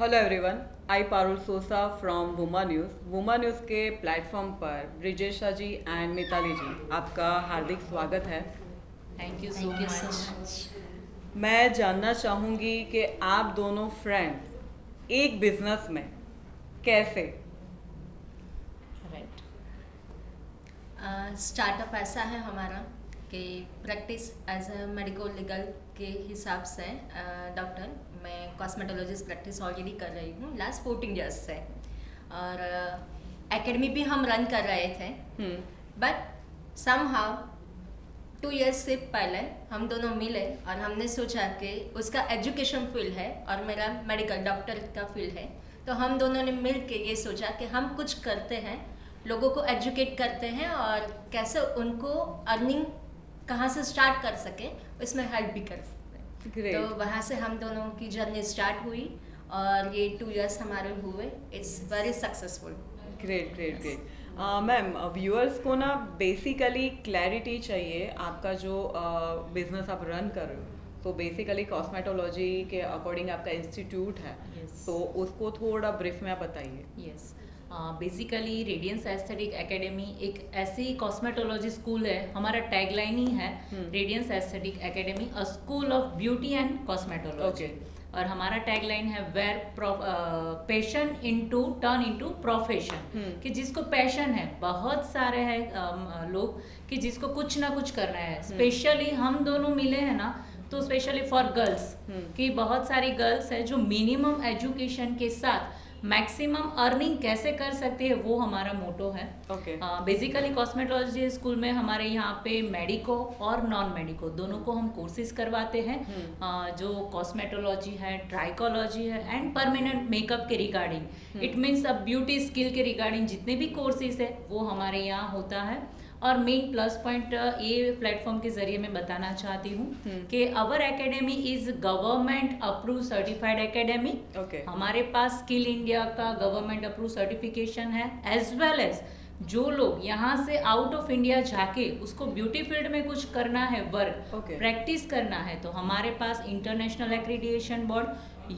Hello everyone, I Parul Sosa from Vuma news. Vuma news के platform पर ब्रिजेशा जी and Mitali जी, आपका हार्दिक स्वागत है। Thank you so thank you so much. Much. मैं जानना चाहूँगी कि आप दोनों फ्रेंड एक बिजनेस में कैसे। राइट। स्टार्टअप ऐसा है हमारा कि practice as a medico legal के हिसाब से डॉक्टर मैं कॉस्मेटोलॉजिस्ट प्रैक्टिस ऑलरेडी कर रही हूँ लास्ट 14 ईयर्स से। और एकेडमी भी हम रन कर रहे थे, बट समहाउ 2 ईयर्स से पहले हम दोनों मिले और हमने सोचा कि उसका एजुकेशन फील्ड है और मेरा मेडिकल डॉक्टर का फील्ड है, तो हम दोनों ने मिल के ये सोचा कि हम कुछ करते हैं, लोगों को एजुकेट करते हैं और कैसे उनको अर्निंग कहाँ से स्टार्ट कर सके उसमें हेल्प भी कर सकते हैं। Great. तो वहाँ से हम दोनों की जर्नी स्टार्ट हुई और ये 2 ईयर्स हमारे हुए। It's very successful. Great great great. Ma'am, viewers को ना बेसिकली क्लैरिटी चाहिए, आपका जो बिजनेस आप रन कर रहे हो तो बेसिकली कॉस्मेटोलॉजी के अकॉर्डिंग आपका इंस्टीट्यूट है। Yes. तो उसको थोड़ा ब्रीफ में आप बताइए। Yes, basically radiance aesthetic academy एक ऐसी कॉस्मेटोलॉजी स्कूल है। हमारा टैगलाइन ही है radiance aesthetic academy a school of beauty and cosmetology. Okay. और हमारा टैगलाइन है where passion into turn into profession. कि जिसको पैशन है, बहुत सारे हैं लोग कि जिसको कुछ ना कुछ करना है। स्पेशली हम दोनों मिले हैं ना, तो स्पेशली फॉर गर्ल्स कि बहुत सारी गर्ल्स है जो मिनिमम एजुकेशन के साथ मैक्सिमम अर्निंग कैसे कर सकती है, वो हमारा मोटो है। ओके। बेसिकली कॉस्मेटोलॉजी स्कूल में हमारे यहाँ पे मेडिको और नॉन मेडिको दोनों को हम कोर्सेज करवाते हैं। जो कॉस्मेटोलॉजी है, ट्राइकोलॉजी है एंड परमानेंट मेकअप के रिगार्डिंग, इट मीन्स अब ब्यूटी स्किल के रिगार्डिंग जितने भी कोर्सेज है वो हमारे यहाँ होता है। और मेन प्लस पॉइंट ये प्लेटफॉर्म के जरिए मैं बताना चाहती हूँ कि our academy is government approve certified academy. Okay. हमारे पास स्किल इंडिया का गवर्नमेंट अप्रूव सर्टिफिकेशन है, एज वेल एज जो लोग यहाँ से आउट ऑफ इंडिया जाके उसको ब्यूटी फील्ड में कुछ करना है, वर्क Okay. प्रैक्टिस करना है, तो हमारे पास international accreditation board,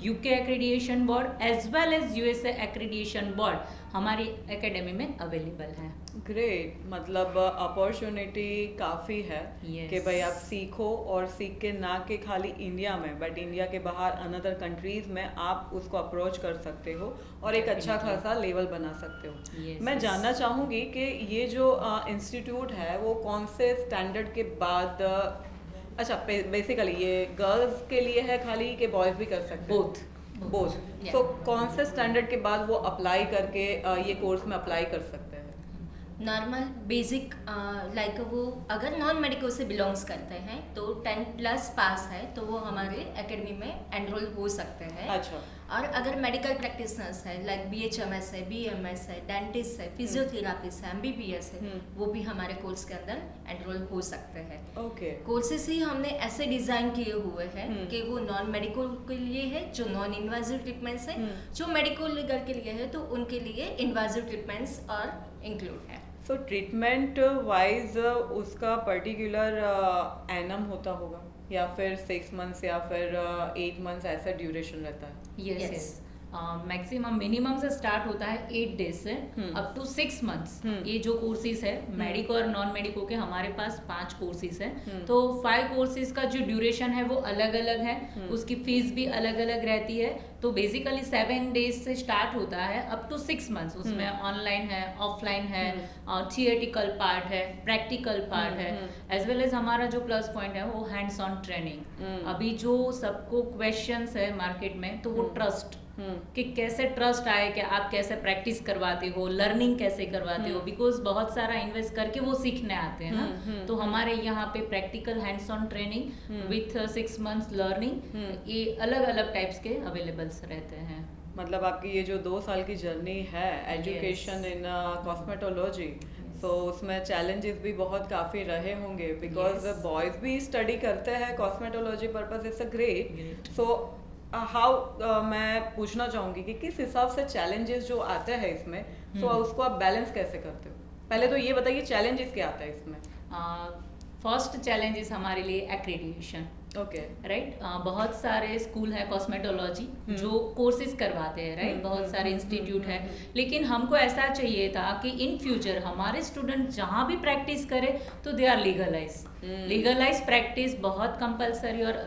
UK accreditation board as well as USA accreditation board हमारी एकेडमी में अवेलेबल है। ग्रेट, मतलब अपॉर्चुनिटी काफ़ी है। Yes. कि भाई आप सीखो और सीख के ना कि खाली इंडिया में बट इंडिया के बाहर अनदर कंट्रीज में आप उसको अप्रोच कर सकते हो और एक अच्छा Definitely. खासा लेवल बना सकते हो। Yes, मैं yes. जानना चाहूँगी कि ये जो इंस्टीट्यूट है वो कौन से स्टैंडर्ड के बाद अच्छा बेसिकली ये गर्ल्स के लिए है खाली कि बॉयज़ भी कर सकते हैं? बोथ। बोथ। Yeah. तो कौन से स्टैंडर्ड के बाद वो अप्लाई करके ये कोर्स में अप्लाई कर सकते हैं? नॉर्मल बेसिक लाइक वो अगर नॉन मेडिकल से बिलोंग्स करते हैं तो 10+ पास है तो वो हमारे एकेडमी में एनरोल हो सकते हैं। अच्छा। और अगर मेडिकल प्रैक्टिशनर्स है लाइक BHMS है, BMS है, डेंटिस्ट है, फिजियोथेरापिस्ट है, MBBS है, वो भी हमारे कोर्स के अंदर एनरोल हो सकते हैं। ओके। कोर्सेस ही हमने ऐसे डिज़ाइन किए हुए हैं कि वो नॉन मेडिकल के लिए है, जो नॉन इन्वाजिव ट्रीटमेंट्स है, जो मेडिकल लीगल के लिए है तो उनके लिए इन्वाजिव ट्रीटमेंट्स और इंक्लूड है। सो ट्रीटमेंट वाइज उसका पर्टिकुलर एनम होता होगा या फिर 6 मंथ्स या फिर 8 मंथ्स ऐसा ड्यूरेशन रहता है? Yes Yes. Yes, maximum minimum से स्टार्ट होता है 8 डेज से अप टू 6 मंथ्स। ये जो कोर्सेज है मेडिको और नॉन मेडिको के हमारे पास 5 कोर्सेज हैं। तो 5 कोर्सेज का जो ड्यूरेशन है वो अलग अलग है, उसकी फीस भी अलग अलग रहती है। तो बेसिकली 7 डेज से स्टार्ट होता है अप टू 6 मंथ्स। उसमें ऑनलाइन है, ऑफलाइन है, थियोरेटिकल पार्ट है, प्रैक्टिकल पार्ट है, एज वेल एज हमारा जो प्लस पॉइंट है वो हैंड्स ऑन ट्रेनिंग। अभी जो सबको क्वेश्चंस है मार्केट में तो वो ट्रस्ट कि कैसे ट्रस्ट आए कि आप कैसे प्रैक्टिस करवाते हो, लर्निंग कैसे करवाते हो, बिकॉज बहुत सारा इन्वेस्ट करके वो सीखने आते हैं ना। तो हमारे यहाँ पे practical hands on training with 6 months learning, ये अलग अलग टाइप्स के अवेलेबल्स रहते हैं। मतलब आपकी ये जो 2 साल की जर्नी है एजुकेशन इन कॉस्मेटोलॉजी, तो उसमें चैलेंजेस भी बहुत काफ़ी रहे होंगे बिकॉज Yes. बॉयज़ भी स्टडी करते हैं cosmetology purpose, it's a great. So how मैं पूछना चाहूँगी कि किस हिसाब से चैलेंजेस जो आते हैं इसमें, तो उसको आप बैलेंस कैसे करते हो? पहले तो ये बताइए चैलेंजेस क्या आता है इसमें? फर्स्ट चैलेंजेस हमारे लिए एक्रेडिटेशन, ओके राइट। बहुत सारे स्कूल है कॉस्मेटोलॉजी जो कोर्सेज करवाते हैं, राइट। बहुत सारे इंस्टीट्यूट है, लेकिन हमको ऐसा चाहिए था कि इन फ्यूचर हमारे स्टूडेंट जहाँ भी प्रैक्टिस करे तो दे आर लीगलाइज प्रैक्टिस बहुत कंपलसरी और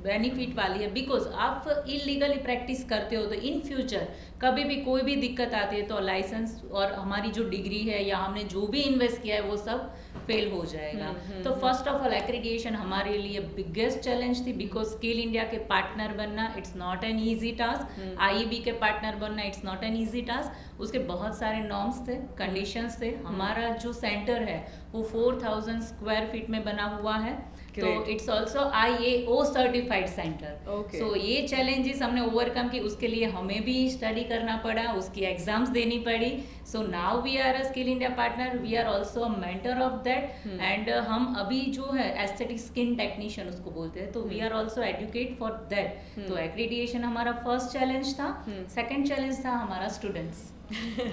बेनिफिट वाली है। बिकॉज आप इलीगली प्रैक्टिस करते हो तो इन फ्यूचर कभी भी कोई भी दिक्कत आती है तो लाइसेंस और हमारी जो डिग्री है या हमने जो भी इन्वेस्ट किया है वो सब फेल हो जाएगा। तो फर्स्ट ऑफ ऑल एक्रीडिएशन हमारे लिए बिगेस्ट चैलेंज थी, बिकॉज स्किल इंडिया के पार्टनर बनना it's not an easy task, IEB के पार्टनर बनना it's not an easy task. उसके बहुत सारे नॉर्म्स थे, कंडीशंस थे। हमारा जो सेंटर है वो 4000 स्क्वायर फीट में बना हुआ है, तो it's also IAO certified centre. So ये चैलेंजेस हमने ओवरकम की, उसके लिए हमें भी स्टडी करना पड़ा, उसकी एग्जाम्स देनी पड़ी। So now we are a skill India partner, we are also a mentor of that. And हम अभी जो है एस्थेटिक स्किन टेक्नीशियन उसको बोलते हैं, तो we are also educate for that. तो एक्रीडिएशन हमारा फर्स्ट चैलेंज था। सेकेंड चैलेंज था हमारा स्टूडेंट्स।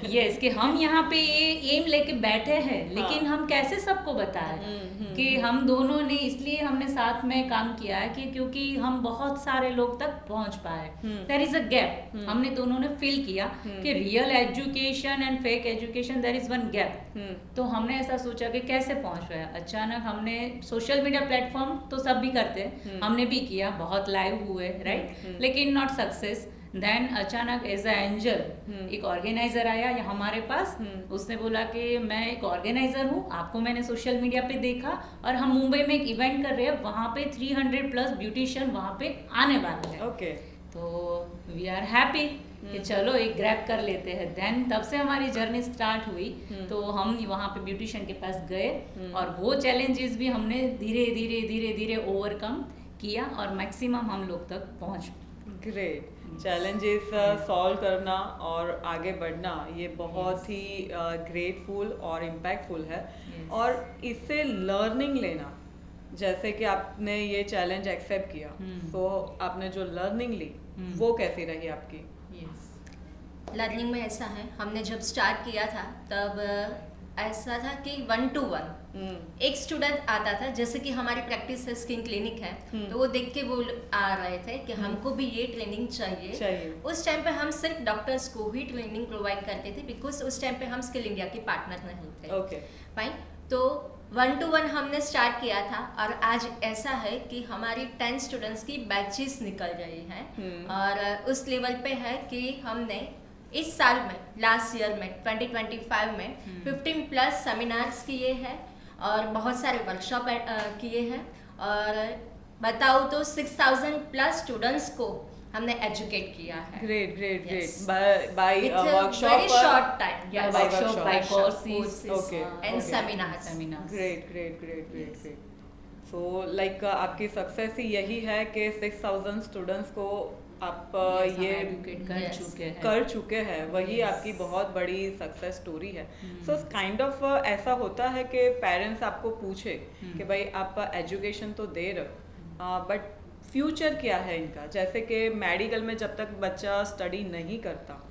यस कि हम यहाँ पे ये एम लेके बैठे हैं, लेकिन हम कैसे सबको बताएं कि हम दोनों ने, इसलिए हमने साथ में काम किया है कि क्योंकि हम बहुत सारे लोग तक पहुंच पाए। देयर इज अ गैप, हमने दोनों ने फील किया कि real education and fake education there is one gap. तो हमने ऐसा सोचा कि कैसे पहुंच रहा है। अचानक हमने सोशल मीडिया प्लेटफॉर्म तो सब भी करते हैं, हमने भी किया, बहुत लाइव हुए, राइट, लेकिन नॉट सक्सेस। देन अचानक एज अ एंजल एक ऑर्गेनाइजर आया हमारे पास, उसने बोला कि मैं एक ऑर्गेनाइजर हूँ, आपको मैंने सोशल मीडिया पे देखा और हम मुंबई में एक इवेंट कर रहे हैं, वहाँ पे 300 प्लस ब्यूटिशियन वहाँ पे आने वाले हैं। ओके तो वी आर हैप्पी कि चलो एक ग्रैब कर लेते हैं। देन तब से हमारी जर्नी स्टार्ट हुई। तो हम वहाँ पे ब्यूटिशियन के पास गए और वो चैलेंजेस भी हमने धीरे धीरे धीरे धीरे ओवरकम किया और मैक्सिमम हम लोग तक पहुँच। ग्रेट। चैलेंजेस सॉल्व करना और आगे बढ़ना ये बहुत ही ग्रेटफुल और इम्पैक्टफुल है। और इससे लर्निंग लेना, जैसे कि आपने ये चैलेंज एक्सेप्ट किया, तो आपने जो लर्निंग ली वो कैसी रही आपकी? लर्निंग में ऐसा है, हमने जब स्टार्ट किया था तब ऐसा था कि 1 to 1 एक स्टूडेंट आता था, जैसे कि हमारी प्रैक्टिस है स्किन क्लिनिक है, तो वो देख के वो आ रहे थे कि हमको भी ये ट्रेनिंग चाहिए। उस टाइम पे हम सिर्फ डॉक्टर्स को ही ट्रेनिंग प्रोवाइड करते थे, बिकॉज उस टाइम पे हम स्किल इंडिया के पार्टनर नहीं थे। Okay fine. तो 1 to 1 हमने स्टार्ट किया था और आज ऐसा है कि हमारी 10 स्टूडेंट्स की बैचेस निकल रही हैं और उस लेवल पे है कि हमने इस साल में, लास्ट ईयर में 2025 में 15 प्लस सेमिनार्स किए हैं और बहुत सारे वर्कशॉप किए हैं और बताओ तो 6000 प्लस स्टूडेंट्स को हमने एजुकेट किया है। Great great Yes. Great. By workshop, very short time, workshop, by courses and seminars. Great great great great great. So like आपकी सक्सेस ही यही है कि 6000 स्टूडेंट्स को आप ये एजुकेट कर चुके हैं, वही आपकी बहुत बड़ी सक्सेस स्टोरी है। सो काइंड ऑफ ऐसा होता है कि पेरेंट्स आपको पूछे कि भाई आप एजुकेशन तो दे रहे हो, बट फ्यूचर क्या है इनका। जैसे कि मेडिकल में जब तक बच्चा स्टडी नहीं करता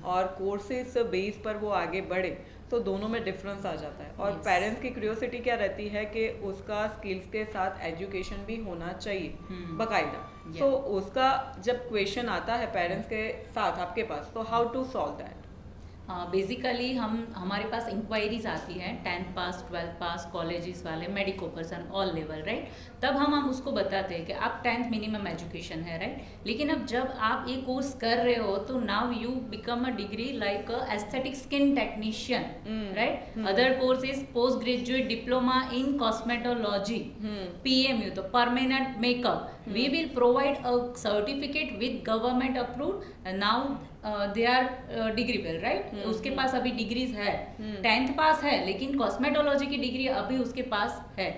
और कोर्सेज बेस पर वो आगे बढ़े तो दोनों में डिफरेंस आ जाता है। और पेरेंट्स की क्यूरियोसिटी क्या रहती है कि उसका स्किल्स के साथ एजुकेशन भी होना चाहिए बाकायदा। तो उसका जब क्वेश्चन आता है पेरेंट्स के साथ आपके पास, तो how to solve that? Basically हमारे पास इंक्वायरीज आती हैं 10th pass 12th pass colleges वाले, medico person all level, right. तब हम उसको बताते हैं कि आप 10th मिनिमम एजुकेशन है, राइट, लेकिन अब जब आप ये कोर्स कर रहे हो तो now you become a degree like aesthetic skin technician, right. Other courses post graduate diploma in cosmetology, PMU तो permanent makeup, we will provide a certificate with government approved, now they are degreeable, right. उसके पास अभी degrees है, 10th पास है लेकिन cosmetology की degree अभी उसके पास है।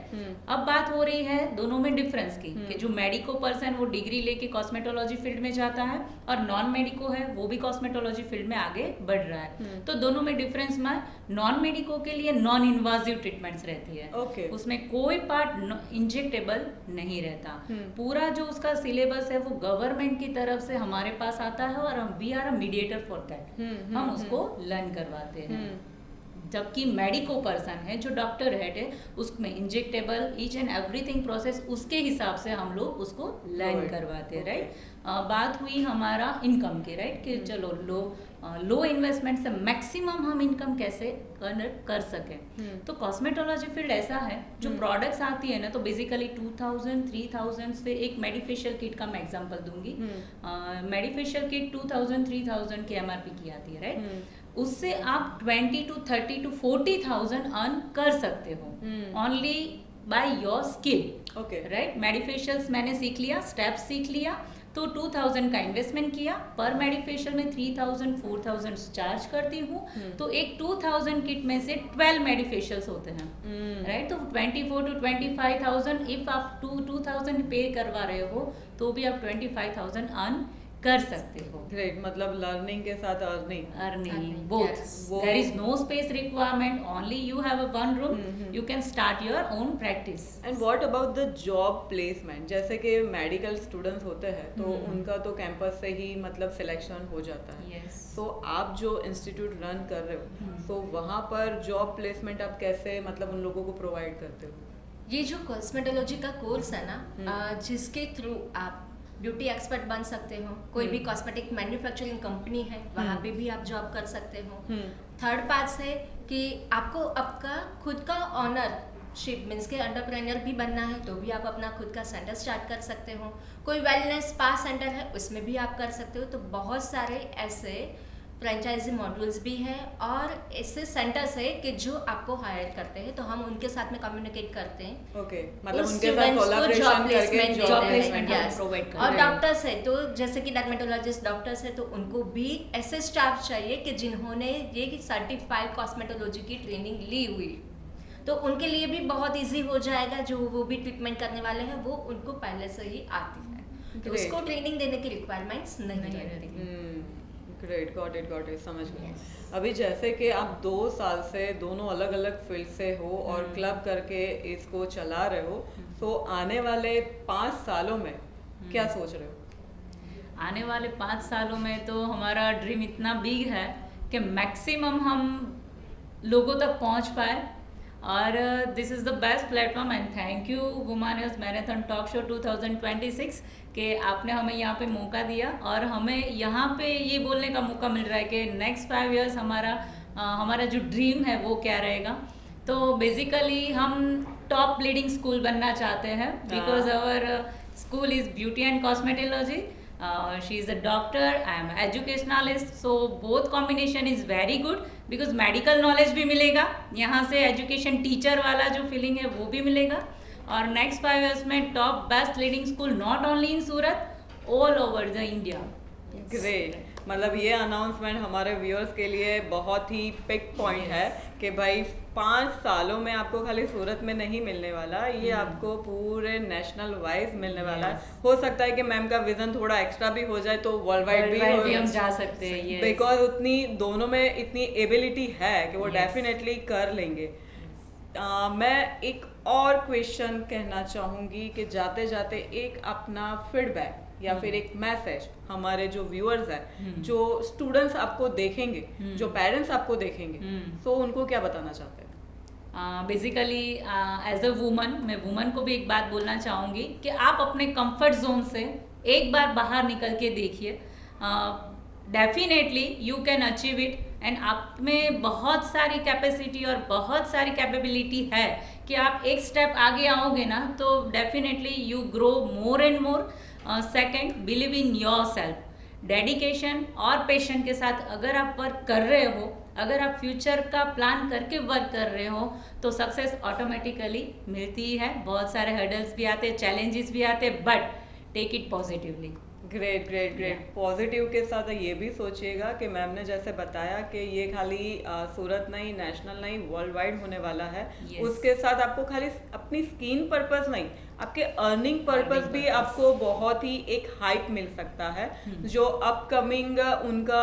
अब बात हो रही है दोनों में डिफरेंस की, कि जो मेडिको पर्सन वो डिग्री लेके कॉस्मेटोलॉजी फील्ड में जाता है और नॉन मेडिको है वो भी कॉस्मेटोलॉजी फील्ड में आगे बढ़ रहा है। तो दोनों में डिफरेंस में नॉन मेडिको के लिए नॉन इन्वाजिव ट्रीटमेंट्स रहती है, उसमें कोई पार्ट इंजेक्टेबल नहीं रहता। पूरा जो उसका सिलेबस है वो गवर्नमेंट की तरफ से हमारे पास आता है और we are mediator for that, हम उसको लर्न करवाते हैं। जबकि मेडिको पर्सन है जो डॉक्टर हेड है, उसमें injectable each and everything process उसके हिसाब से हम लोग उसको लर्न करवाते हैं, राइट। बात हुई हमारा इनकम की, राइट, कि चलो लो इन्वेस्टमेंट से मैक्सिमम हम इनकम कैसे कर सकें। तो कॉस्मेटोलॉजी फील्ड ऐसा है जो प्रोडक्ट्स आती है ना, तो बेसिकली 2000 3000 से एक मेडिफेशियल किट का मैं एग्जांपल दूंगी। मेडिफेशियल किट 2000 3000 की MRP की आती है, राइट। उससे आप 20 to 30 to 40,000 अर्न कर सकते हो only by your skill, okay, right. Medifacials मैंने सीख लिया, स्टेप्स सीख लिया, तो 2000 का इन्वेस्टमेंट किया, पर मेडिफेशियल में 3000 4000 चार्ज करती हूँ, तो एक 2000 किट में से 12 मेडिफेशियल्स होते हैं, राइट। तो 24 to 25,000 इफ आप 2000 पे करवा रहे हो तो भी आप 25,000 अर्न कर सकते हो। ग्रेट, मतलब लर्निंग के साथ earning both, yes. There is no space requirement, only you have a one room, you can start your own practice. And what about the job placement? जैसे कि मेडिकल स्टूडेंट्स होते हैं तो उनका तो कैंपस से ही मतलब सिलेक्शन हो जाता है। Yes. तो आप जो इंस्टीट्यूट रन कर रहे हो तो वहाँ पर जॉब प्लेसमेंट आप कैसे मतलब उन लोगों को प्रोवाइड करते हो? ये जो कॉस्मेटोलॉजी का कोर्स है ना, जिसके थ्रू आप ब्यूटी एक्सपर्ट बन सकते हो, कोई भी कॉस्मेटिक मैन्युफैक्चरिंग कंपनी है वहाँ पे भी आप जॉब कर सकते हो। थर्ड पार्ट है कि आपको आपका खुद का ऑनरशिप मीन्स के एंटरप्रेन्योर भी बनना है तो भी आप अपना खुद का सेंटर स्टार्ट कर सकते हो। कोई वेलनेस स्पा सेंटर है उसमें भी आप कर सकते हो। तो बहुत सारे ऐसे फ्रेंचाइजी मॉड्यूल्स भी हैं और ऐसे सेंटर्स है कि जो आपको हायर करते हैं, तो हम उनके साथ में कम्युनिकेट करते हैं। ओके, मतलब उन उनके साथ students को कोलैबोरेशन job करके placement जॉब देते हैं, placement हम yes. provide करते और हैं। डॉक्टर्स है तो जैसे कि डर्मेटोलॉजिस्ट डॉक्टर्स है तो उनको भी ऐसे स्टाफ चाहिए कि जिन्होंने ये सर्टिफाइड कॉस्मेटोलॉजी की ट्रेनिंग ली हुई, तो उनके लिए भी बहुत इजी हो जाएगा। जो वो भी ट्रीटमेंट करने वाले हैं वो उनको पहले से ही आती है, तो Great. उसको ट्रेनिंग देने की रिक्वायरमेंट्स नहीं रहती। ग्रेट, गॉट इट, समझ गए। अभी जैसे कि आप 2 साल से दोनों अलग अलग फील्ड से हो और क्लब करके इसको चला रहे हो, तो आने वाले 5 सालों में क्या सोच रहे हो? आने वाले 5 सालों में तो हमारा ड्रीम इतना बिग है कि मैक्सिमम हम लोगों तक पहुंच पाए, और this is the best platform and thank you women news marathon talk show 2026 कि आपने हमें यहाँ पे मौका दिया और हमें यहाँ पे ये बोलने का मौका मिल रहा है कि नेक्स्ट 5 इयर्स हमारा जो ड्रीम है वो क्या रहेगा। तो बेसिकली हम टॉप लीडिंग स्कूल बनना चाहते हैं because our school is beauty and cosmetology. She is a doctor, I am an educationalist, so both combination is very good because medical knowledge भी मिलेगा यहाँ से, एजुकेशन टीचर वाला जो फीलिंग है वो भी मिलेगा, और नेक्स्ट 5 years में top best leading school not only in Surat all over the India. Great, मतलब ये अनाउंसमेंट हमारे व्यूअर्स के लिए बहुत ही पिक पॉइंट है कि भाई 5 सालों में आपको खाली सूरत में नहीं मिलने वाला, ये आपको पूरे नेशनल वाइज मिलने वाला है। हो सकता है कि मैम का विजन थोड़ा एक्स्ट्रा भी हो जाए तो वर्ल्ड वाइड भी हम जा सकते हैं, बिकॉज उतनी दोनों में इतनी एबिलिटी है कि वो डेफिनेटली कर लेंगे। मैं एक और क्वेश्चन कहना चाहूँगी कि जाते जाते एक अपना फीडबैक या फिर एक मैसेज हमारे जो व्यूअर्स हैं, जो स्टूडेंट्स आपको देखेंगे, जो पेरेंट्स आपको देखेंगे, तो उनको क्या बताना चाहते हैं? बेसिकली एज अ वुमन मैं वुमन को भी एक बात बोलना चाहूँगी कि आप अपने कंफर्ट जोन से एक बार बाहर निकल के देखिए, definitely you can achieve it, and आप में बहुत सारी कैपेसिटी और बहुत सारी कैपेबिलिटी है कि आप एक स्टेप आगे आओगे ना तो definitely you grow more and more. Second, believe in your self, dedication और पेशेंट के साथ अगर आप वर्क कर रहे हो, अगर आप फ्यूचर का प्लान करके वर्क कर रहे हो तो सक्सेस ऑटोमेटिकली मिलती है। बहुत सारे हर्डल्स भी आते हैं, चैलेंजेस भी आते हैं, but take it positively. Great great great. Positive के साथ ये भी सोचिएगा कि मैम ने जैसे बताया कि ये खाली सूरत नहीं, नेशनल नहीं, वर्ल्ड वाइड होने वाला है। उसके साथ आपको खाली अपनी स्किन पर्पस नहीं, आपके अर्निंग पर्पस भी आपको बहुत ही एक हाइप मिल सकता है जो अपकमिंग उनका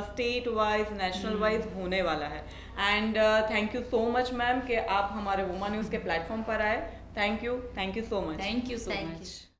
स्टेट वाइज, नेशनल वाइज होने वाला है। And thank you so much ma'am कि आप हमारे वुमन न्यूज़ के प्लेटफॉर्म पर आए। Thank you so much. Thank you so much.